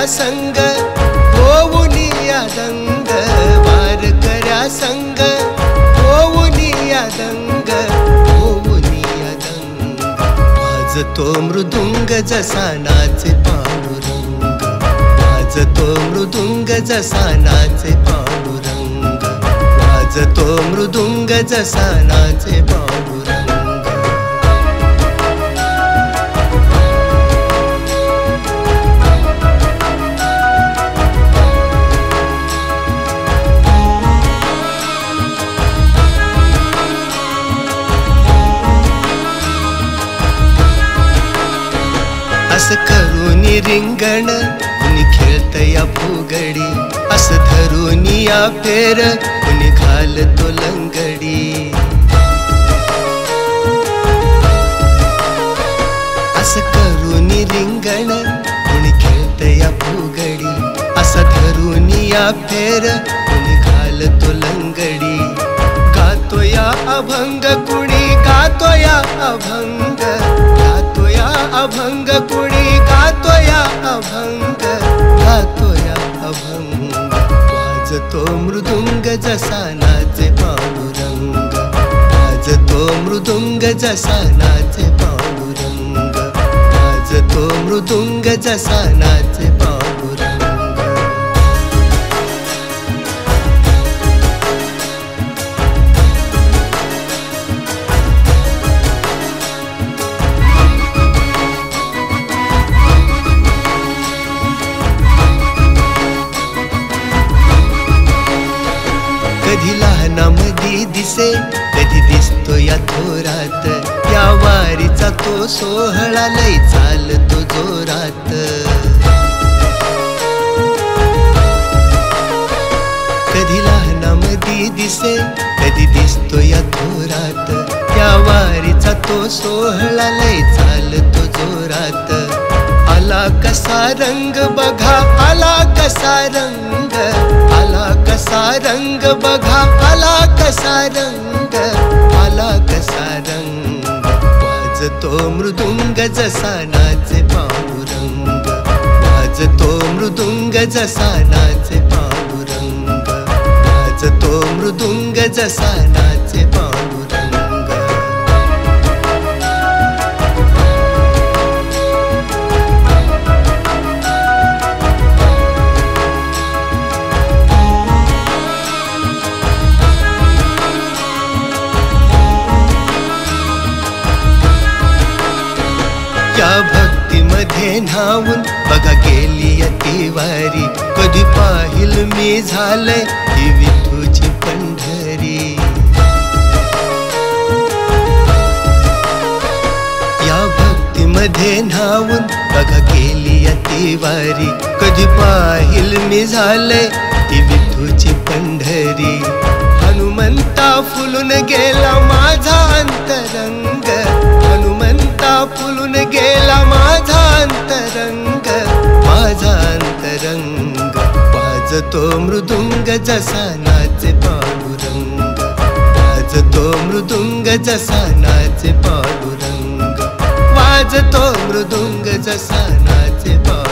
संग होऊनिया दंग, वारकऱ्या संग होऊनिया दंग, होऊनिया दंग। वाजतो मृदुंग जसा नाचे पांडुरंग, वाजतो मृदुंग जसा नाचे पांडुरंग, वाजतो मृदुंग जसा नाचे पांडुरंग। असं करूनी रिंगण कुणी खेळतया फुगडी, असं धरूनी या फेर कुणी घालतो लंगडी। असं करूनी रिंगण कुणी खेळतया फुगडी, असं धरूनी या फेर कुणी घालतो लंगडी। गातोया अभंग कुणी गातोया अभंग, गातोया अभंग कुणी गातोया अभंग, गातोया अभंग। वाजतो मृदुंग जसा नाचे पांडुरंग, वाजतो मृदुंग जसा नाचे पांडुरंग, वाजतो मृदुंग जसा नाचे पांडुरंग। कधी लहानामधी दिसे कधी दिसतो या थोरात, या वारीचा तो सोहळा लई चालतो जोरात। कधी लहानामधी दिसे कधी दिसतो या थोरात, या वारीचा तो सोहळा लई चालतो जोरात। आला कसा रंग बघा आला कसा रंग, आला कसा रंग बघा आला कसा रंग, आला कसा रंग। वाजतो मृदुंग जसा नाचे पांडुरंग, वाजतो मृदुंग जसा नाचे पांडुरंग, वाजतो मृदुंग जसा नाचे पांडुरंग। या भक्तीमध्ये न्हावून बघा गेली ती वारी, कधी पाहिल मी झालंय ही विठूची पंढरी। या भक्तीमध्ये न्हावून बघा गेली ती वारी, कधी पाहिल मी झालंय ती विठूची पंढरी। हनुमंता फुलून गेला माझा अंतरंग, हनुमंता फुलून गेला माझा अंतरंग, माझा अंतरंग। वाजतो मृदुंग जसा नाचे पांडुरंग, वाजतो मृदुंग जसा नाचे पांडुरंग, वाजतो मृदुंग जसा नाचे पांडुरंग।